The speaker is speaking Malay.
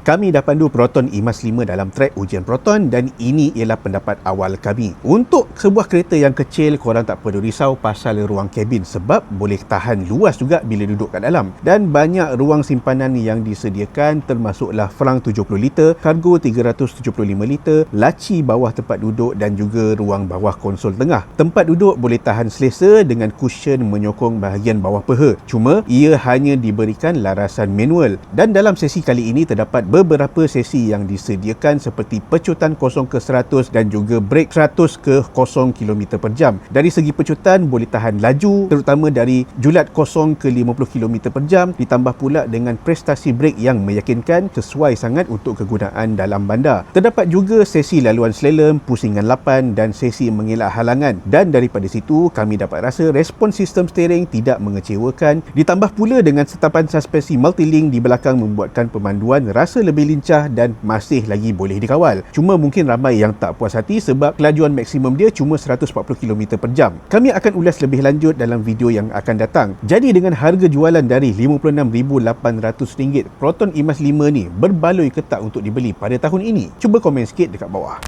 Kami dah pandu Proton Emas 5 dalam trek ujian Proton dan ini ialah pendapat awal kami. Untuk sebuah kereta yang kecil, korang tak perlu risau pasal ruang kabin sebab boleh tahan luas juga bila duduk kat dalam. Dan banyak ruang simpanan yang disediakan termasuklah frang 70 liter, kargo 375 liter, laci bawah tempat duduk dan juga ruang bawah konsol tengah. Tempat duduk boleh tahan selesa dengan cushion menyokong bahagian bawah peha. Cuma ia hanya diberikan larasan manual dan dalam sesi kali ini terdapat beberapa sesi yang disediakan seperti pecutan 0 ke 100 dan juga brake 100 ke 0 km per jam. Dari segi pecutan boleh tahan laju terutama dari julat 0 ke 50 km per jam, ditambah pula dengan prestasi brake yang meyakinkan, sesuai sangat untuk kegunaan dalam bandar. Terdapat juga sesi laluan slalom, pusingan 8 dan sesi mengelak halangan. Dan daripada situ kami dapat rasa respon sistem steering tidak mengecewakan, ditambah pula dengan setapan suspensi multilink di belakang membuatkan pemanduan rasa lebih lincah dan masih lagi boleh dikawal. Cuma mungkin ramai yang tak puas hati sebab kelajuan maksimum dia cuma 140 km per jam. Kami akan ulas lebih lanjut dalam video yang akan datang. Jadi dengan harga jualan dari RM56,800, Proton Emas 5 ni berbaloi ke tak untuk dibeli pada tahun ini? Cuba komen sikit dekat bawah.